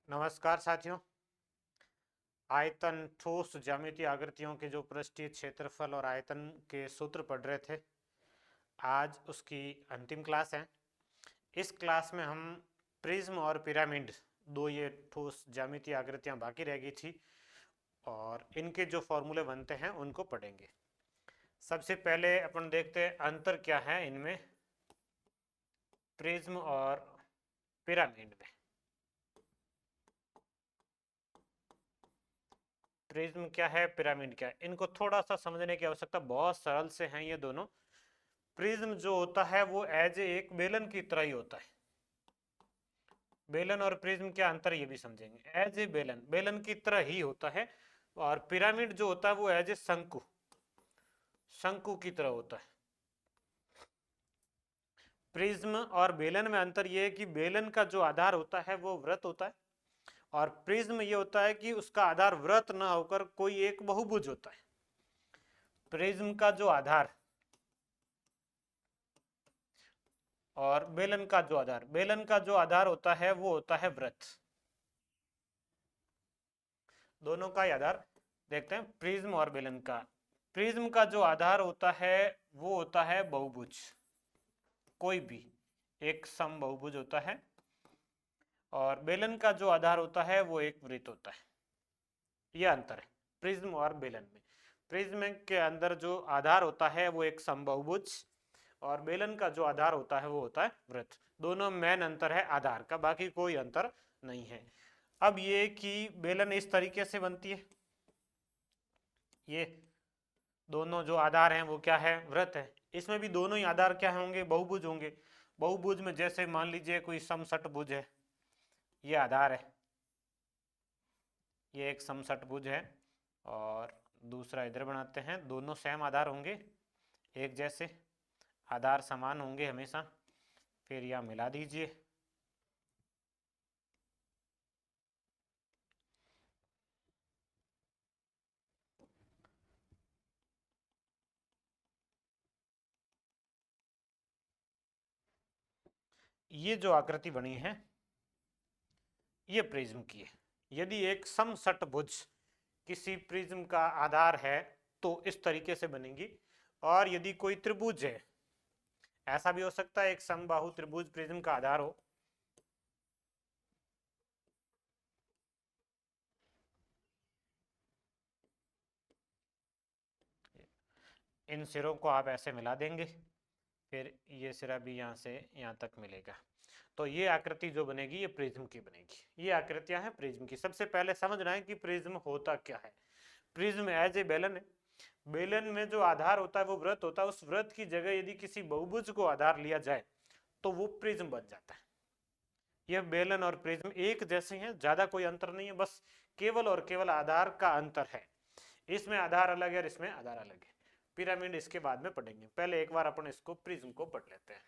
नमस्कार साथियों। आयतन ठोस ज्यामितीय आकृतियों के जो पृष्ठीय क्षेत्रफल और आयतन के सूत्र पढ़ रहे थे, आज उसकी अंतिम क्लास है। इस क्लास में हम प्रिज्म और पिरामिड, दो ये ठोस ज्यामितीय आकृतियां बाकी रह गई थी और इनके जो फॉर्मूले बनते हैं उनको पढ़ेंगे। सबसे पहले अपन देखते हैं अंतर क्या है इनमें, प्रिज्म और पिरामिड में। प्रिज्म क्या है, पिरामिड क्या है, इनको थोड़ा सा समझने की आवश्यकता। बहुत सरल से हैं ये दोनों। प्रिज्म जो होता है वो एज एक बेलन की तरह ही होता है। बेलन और प्रिज्म क्या अंतर ये भी समझेंगे। एज ए बेलन, बेलन की तरह ही होता है। और पिरामिड जो होता है वो एज ए शंकु, शंकु की तरह होता है। प्रिज्म और बेलन में अंतर यह है कि बेलन का जो आधार होता है वो वृत्त होता है, और प्रिज्म ये होता है कि उसका आधार वृत्त ना होकर कोई एक बहुभुज होता है। प्रिज्म का जो आधार और बेलन का जो आधार, बेलन का जो आधार होता है वो होता है वृत्त। दोनों का ही आधार देखते हैं, प्रिज्म और बेलन का। प्रिज्म का जो आधार होता है वो होता है बहुभुज, कोई भी एक सम बहुभुज होता है, और बेलन का जो आधार होता है वो एक वृत्त होता है। यह अंतर है प्रिज्म और बेलन में। प्रिज्म के अंदर जो आधार होता है वो एक समबाहुभुज, और बेलन का जो आधार होता है वो होता है वृत्त। दोनों मेन अंतर है आधार का, बाकी कोई अंतर नहीं है। अब ये कि बेलन इस तरीके से बनती है, ये दोनों जो आधार हैं वो क्या है, वृत्त है। इसमें भी दोनों ही आधार क्या होंगे, बहुभुज होंगे। बहुभुज में जैसे मान लीजिए कोई समषटभुज है, ये आधार है, ये एक समषटभुज है। और दूसरा इधर बनाते हैं, दोनों सेम आधार होंगे, एक जैसे आधार समान होंगे हमेशा। फिर यह मिला दीजिए, ये जो आकृति बनी है ये प्रिज्म की है। यदि एक समषटभुज किसी प्रिज्म का आधार है तो इस तरीके से बनेगी। और यदि कोई त्रिभुज है, ऐसा भी हो सकता है एक समबाहु त्रिभुज प्रिज्म का आधार हो, इन सिरों को आप ऐसे मिला देंगे, फिर ये सिरा भी यहाँ से यहाँ तक मिलेगा, तो ये आकृति जो बनेगी ये प्रिज्म की बनेगी। ये आकृतियां हैं प्रिज्म की। सबसे पहले समझना है कि प्रिज्म होता क्या है। प्रिज्म एज ए बेलन है। बेलन में जो आधार होता है वो वृत्त होता है। उस वृत्त की जगह यदि किसी बहुभुज को आधार लिया जाए तो वो प्रिज्म बन जाता है। यह बेलन और प्रिज्म एक जैसे हैं, ज्यादा कोई अंतर नहीं है, बस केवल और केवल आधार का अंतर है। इसमें आधार अलग है और इसमें आधार अलग है। पिरामिड इसके बाद में पढ़ेंगे, पहले एक बार अपन इसको प्रिज्म को पढ़ लेते हैं।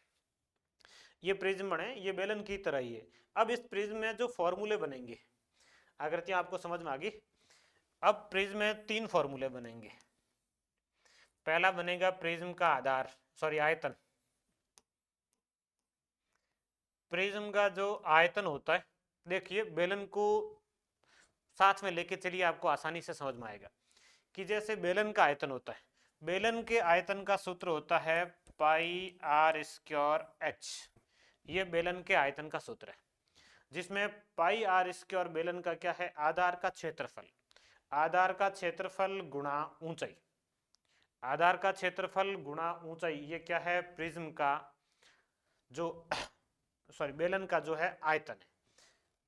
ये प्रिज्म बने, ये बेलन की तरह ही है। अब इस प्रिज्म में जो फॉर्मूले बनेंगे, आकृतियां आपको समझ में आ गई। अब प्रिज्म में तीन फॉर्मूले बनेंगे। पहला बनेगा प्रिज्म का आधार, सॉरी आयतन। प्रिज्म का जो आयतन होता है, देखिए बेलन को साथ में लेके चलिए, आपको आसानी से समझ में आएगा कि जैसे बेलन का आयतन होता है, बेलन के आयतन का सूत्र होता है पाई आर स्क्वायर एच। ये बेलन के आयतन का सूत्र है, जिसमें पाई आर स्क्वायर बेलन का क्या है, आधार का क्षेत्रफल। आधार का क्षेत्रफल गुणा ऊंचाई, आधार का क्षेत्रफल गुणा ऊंचाई, ये क्या है, प्रिज्म का जो सॉरी बेलन का जो है आयतन है।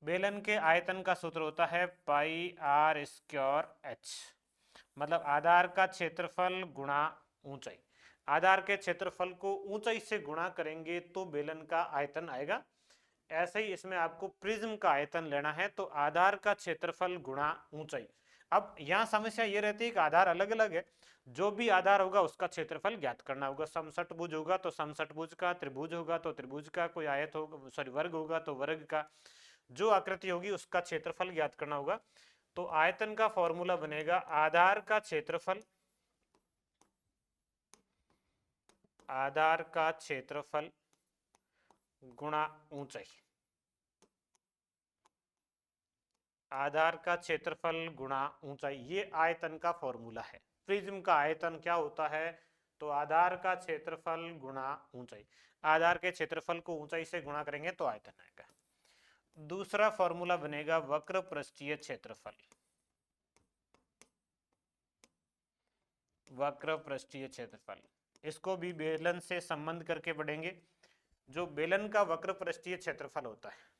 बेलन के आयतन का सूत्र होता है पाई आर स्क्वायर एच, मतलब आधार का क्षेत्रफल गुणा ऊंचाई। आधार के क्षेत्रफल को ऊंचाई से गुणा करेंगे तो बेलन का आयतन आएगा। ऐसे ही इसमें आपको प्रिज्म का आयतन लेना है, तो आधार का क्षेत्रफल गुणा ऊंचाई। अब यहाँ समस्या ये रहती है कि आधार अलग अलग है, जो भी आधार होगा उसका क्षेत्रफल ज्ञात करना होगा। समषटभुज होगा तो समषटभुज का, त्रिभुज होगा तो त्रिभुज का, कोई आयत होगा सॉरी वर्ग होगा तो वर्ग का, जो आकृति होगी उसका क्षेत्रफल ज्ञात करना होगा। तो आयतन का फॉर्मूला बनेगा आधार का क्षेत्रफल, आधार का क्षेत्रफल गुणा ऊंचाई। आधार का क्षेत्रफल गुणा ऊंचाई, ये आयतन का फॉर्मूला है। प्रिज्म का आयतन क्या होता है? तो आधार का क्षेत्रफल गुणा ऊंचाई। आधार के क्षेत्रफल को ऊंचाई से गुणा करेंगे तो आयतन आएगा। दूसरा फॉर्मूला बनेगा वक्र पृष्ठीय क्षेत्रफल। वक्र पृष्ठीय क्षेत्रफल, इसको भी बेलन से संबंध करके पढ़ेंगे। जो बेलन का वक्र पृष्ठीय क्षेत्रफल होता है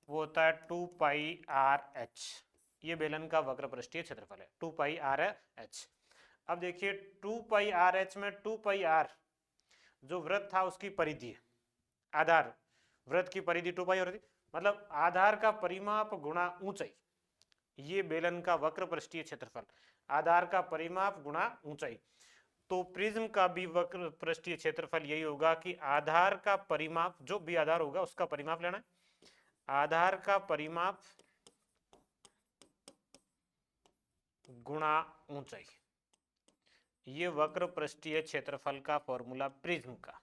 वो होता है 2πr/h। ये बेलन का वक्र पृष्ठीय क्षेत्रफल है 2πr/h। अब देखिए 2πr/h में 2πr जो वृत्त था उसकी परिधि है, आधार वृत्त की परिधि 2π हो रही थी, मतलब आधार का परिमाप गुणा ऊंचाई। ये बेलन का वक्र पृष्ठीय क्षेत्रफल, आधार का परिमाप गुणा ऊंचाई। तो प्रिज्म का भी वक्र पृष्ठीय क्षेत्रफल यही होगा कि आधार का परिमाप, जो भी आधार होगा उसका परिमाप लेना है, आधार का परिमाप गुणा ऊंचाई। ये वक्र पृष्ठीय क्षेत्रफल का फॉर्मूला प्रिज्म का।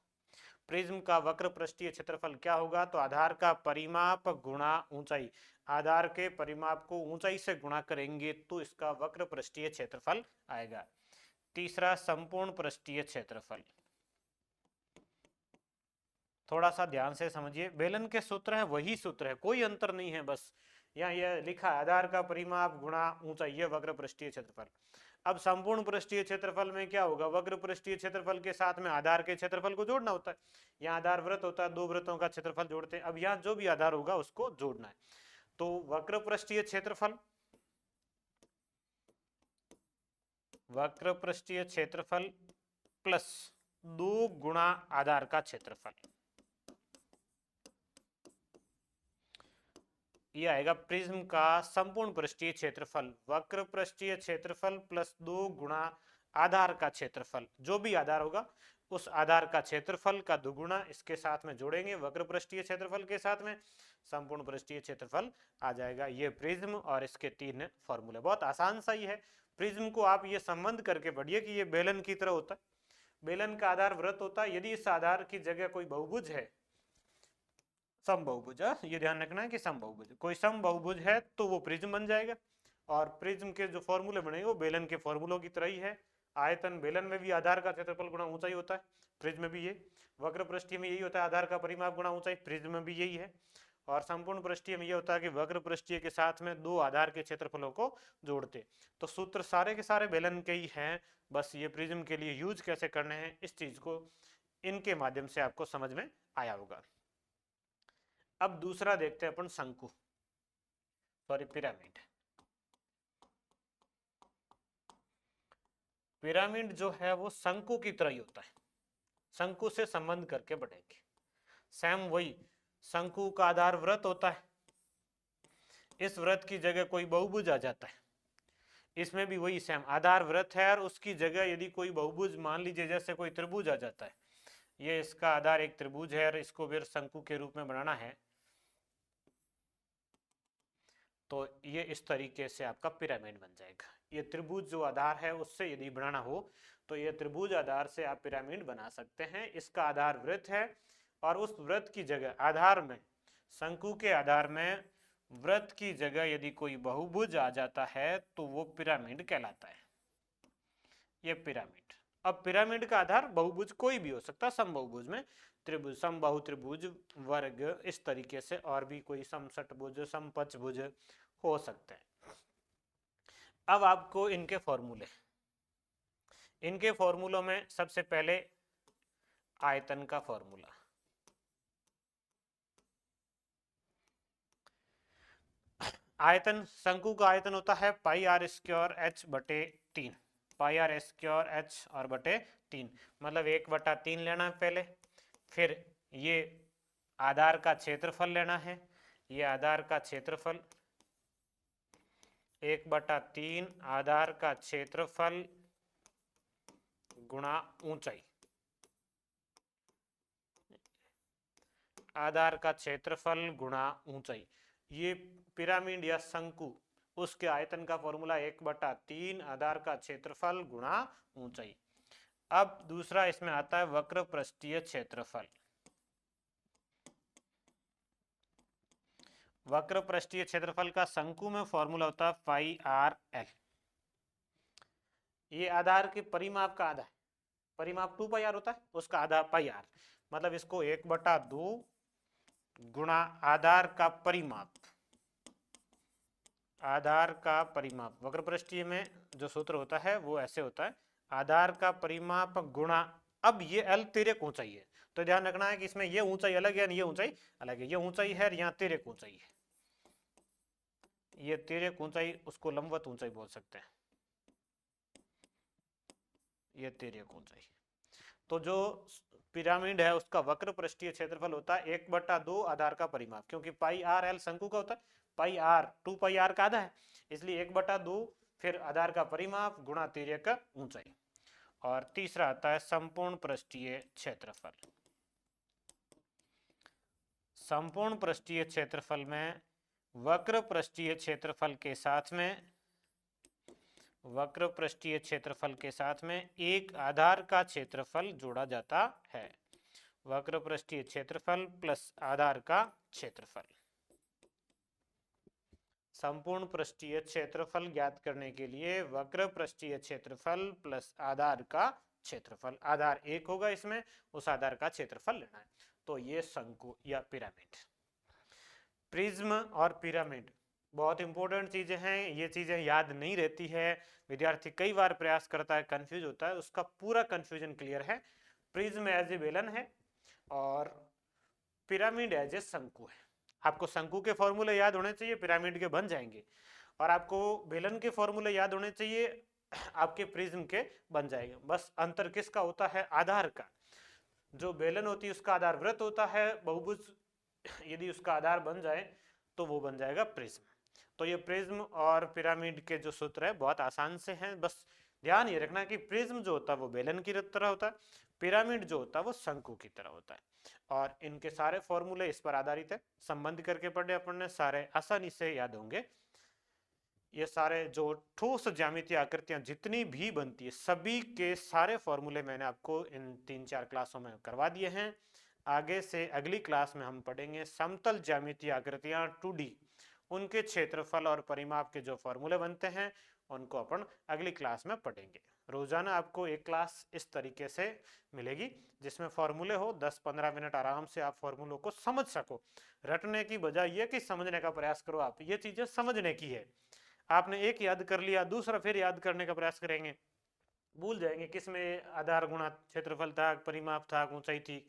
प्रिज्म का वक्र पृष्ठीय क्षेत्रफल क्या होगा? तो आधार का परिमाप गुणा ऊंचाई। आधार के परिमाप को ऊंचाई से गुणा करेंगे तो इसका वक्र पृष्ठीय क्षेत्रफल आएगा। तीसरा संपूर्ण पृष्ठीय क्षेत्रफल। थोड़ा सा ध्यान से समझिए, बेलन के सूत्र है वही सूत्र है, कोई अंतर नहीं है, बस यहाँ यह लिखा आधार का परिमाप गुणा ऊंचाई, ये वक्र पृष्ठीय क्षेत्रफल। अब संपूर्ण पृष्ठीय क्षेत्रफल में क्या होगा? वक्र पृष्ठीय क्षेत्रफल के साथ में आधार के क्षेत्रफल को जोड़ना होता है। यहाँ आधार वृत्त होता है, दो वृत्तों का क्षेत्रफल जोड़ते हैं। अब यहाँ जो भी आधार होगा उसको जोड़ना है। तो वक्र पृष्ठीय क्षेत्रफल, वक्र पृष्ठीय क्षेत्रफल प्लस 2 गुणा आधार का क्षेत्रफल, ये आएगा प्रिज्म का संपूर्ण पृष्ठीय क्षेत्रफल। वक्र पृष्ठीय क्षेत्रफल प्लस 2 गुणा आधार का क्षेत्रफल, जो भी आधार होगा उस आधार का क्षेत्रफल का दुगुना इसके साथ में जोड़ेंगे, वक्र पृष्ठीय क्षेत्रफल के साथ में संपूर्ण पृष्ठीय क्षेत्रफल आ जाएगा। ये प्रिज्म और इसके 3 फॉर्मूले, बहुत आसान सा ही है। प्रिज्म को आप ये संबंध करके पढ़िए कि ये बेलन की तरह होता है। बेलन का आधार वृत्त होता है, यदि इस आधार की जगह कोई बहुभुज है, समबहुभुज, ये ध्यान रखना है कि समबहुभुज, कोई समबहुभुज है तो वो प्रिज्म बन जाएगा। और प्रिज्म के जो फॉर्मूले बनेंगे वो बेलन के फॉर्मूलों की तरह ही है। आयतन, बेलन में भी आधार का क्षेत्रफल गुणा ऊंचाई होता है, प्रिज्म में भी ये। वक्र पृष्ठीय में यही होता है, आधार का परिमाप गुणा ऊंचाई, प्रिज्म में भी यही है। और संपूर्ण पृष्ठीय में ये होता है कि वक्र पृष्ठीय के साथ में 2 आधार के क्षेत्रफलों को जोड़ते। तो सूत्र सारे के सारे बेलन के ही हैं, बस ये प्रिज्म के लिए यूज कैसे करने हैं इस चीज को इनके माध्यम से आपको समझ में आया होगा। अब दूसरा देखते हैं अपन शंकु, सॉरी पिरामिड। पिरामिड जो है वो शंकु की तरह ही होता है, शंकु से संबंध करके बढ़ेंगे। सेम वही, शंकु का आधार वृत्त होता है, इस वृत्त की जगह कोई बहुभुज आ जाता है। इसमें भी वही सेम आधार वृत्त है और उसकी जगह यदि कोई बहुभुज, मान लीजिए जैसे कोई त्रिभुज आ जाता है, ये इसका आधार एक त्रिभुज है और इसको फिर शंकु के रूप में बनाना है, तो ये इस तरीके से आपका पिरामिड बन जाएगा। ये त्रिभुज जो आधार है उससे यदि बनाना हो तो ये त्रिभुज आधार से आप पिरामिड बना सकते हैं। इसका आधार वृत्त है और उस वृत्त की जगह आधार में, शंकु के आधार में वृत्त की जगह यदि कोई बहुभुज आ जाता है तो वो पिरामिड कहलाता है। ये पिरामिड। अब पिरामिड का आधार बहुभुज कोई भी हो सकता है, समबहुभुज में त्रिभुज, समबाहु त्रिभुज, वर्ग, इस तरीके से और भी कोई समषटभुज, समपंचभुज हो सकते हैं। अब आपको इनके फॉर्मूले, इनके फॉर्मूलों में सबसे पहले आयतन का फॉर्मूला। आयतन, शंकु का आयतन होता है πr²h/3, πr²h और बटे 3, मतलब 1/3 लेना है पहले। फिर ये आधार का क्षेत्रफल लेना है, ये आधार का क्षेत्रफल 1/3 आधार का क्षेत्रफल गुणा ऊंचाई, आधार का क्षेत्रफल गुणा ऊंचाई। ये पिरामिड या शंकु, उसके आयतन का फॉर्मूला 1/3 आधार का क्षेत्रफल गुणा ऊंचाई। अब दूसरा इसमें आता है वक्र पृष्ठीय क्षेत्रफल। वक्र पृष्ठीय क्षेत्रफल का शंकु में फॉर्मूला होता है पाई आर एल। ये आधार के परिमाप का आधा है, परिमाप 2 पाई आर होता है, उसका आधा पाई आर, मतलब इसको 1/2 गुणा आधार का परिमाप, आधार का परिमाप। वक्र पृष्ठीय में जो सूत्र होता है वो ऐसे होता है, आधार का परिमाप गुणा, अब ये एल तिर्यक ऊंचाई है, तो ध्यान रखना है कि इसमें ये ऊंचाई अलग है, ये ऊंचाई अलग है, ये ऊंचाई है, यहाँ तिर्यक ऊंचाई है, ये तिर्यक ऊंचाई, उसको लंबवत ऊंचाई बोल सकते हैं, ये तिर्यक ऊंचाई। तो जो पिरामिड है उसका वक्र पृष्ठीय क्षेत्रफल होता है 1/2 आधार का परिमाप, क्योंकि पाई आर एल शंकु का होता है, पाई आर 2 पाई आर का आधा है, इसलिए 1/2 फिर आधार का परिमाप गुणा तिर्यक का ऊंचाई। और तीसरा आता है संपूर्ण पृष्ठीय क्षेत्रफल। संपूर्ण पृष्ठीय क्षेत्रफल में वक्र पृष्ठीय क्षेत्रफल के साथ में, वक्र पृष्ठीय क्षेत्रफल के साथ में एक आधार का क्षेत्रफल जोड़ा जाता है। वक्र पृष्ठीय क्षेत्रफल प्लस आधार का क्षेत्रफल। संपूर्ण पृष्ठीय क्षेत्रफल ज्ञात करने के लिए वक्र पृष्ठीय क्षेत्रफल प्लस आधार का क्षेत्रफल, आधार 1 होगा इसमें, उस आधार का क्षेत्रफल लेना है। तो ये शंकु या पिरामिड। प्रिज्म और पिरामिड बहुत इंपॉर्टेंट चीजें हैं, ये चीजें याद नहीं रहती है, विद्यार्थी कई बार प्रयास करता है, कंफ्यूज होता है, उसका पूरा कंफ्यूजन क्लियर है। प्रिज्म एज ए बेलन है और पिरामिड एज ए शंकु है। आपको शंकु के फॉर्मूले याद होने चाहिए, पिरामिड के बन जाएंगे, और आपको बेलन के फॉर्मूले याद होने चाहिए, आपके प्रिज्म के बन जाएंगे। बस अंतर किसका होता है? आधार का। जो बेलन होती है उसका आधार वृत्त होता है, बहुभुज यदि उसका आधार बन जाए तो वो बन जाएगा प्रिज्म। तो ये प्रिज्म और पिरामिड के जो सूत्र है बहुत आसान से हैं, बस ध्यान ये रखना कि प्रिज्म जो होता है वो बेलन की तरह होता है, पिरामिड जो होता है वो शंकु की तरह होता है, और इनके सारे फॉर्मूले इस पर आधारित है। संबंध करके पढ़े अपन ने, सारे आसानी से याद होंगे। ये सारे जो ठोस ज्यामितीय आकृतियां जितनी भी बनती है, सभी के सारे फॉर्मूले मैंने आपको इन 3-4 क्लासों में करवा दिए हैं। आगे से अगली क्लास में हम पढ़ेंगे समतल ज्यामितीय आकृतियां 2D, उनके क्षेत्रफल और परिमाप के जो फॉर्मूले बनते हैं उनको अपन अगली क्लास में पढ़ेंगे। रोजाना आपको एक क्लास इस तरीके से मिलेगी जिसमें फॉर्मूले हो, 10-15 मिनट आराम से आप फॉर्मूलों को समझ सको। रटने की बजाय ये कि समझने का प्रयास करो, आप ये चीजें समझने की है। आपने एक याद कर लिया, दूसरा फिर याद करने का प्रयास करेंगे, भूल जाएंगे किसमें आधार गुणा क्षेत्रफल था, परिमाप था, ऊंचाई थी।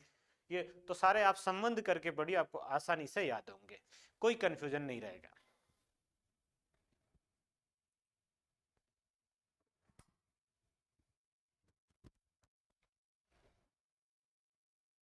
ये तो सारे आप संबंध करके पढ़िए, आपको आसानी से याद होंगे, कोई कंफ्यूजन नहीं रहेगा।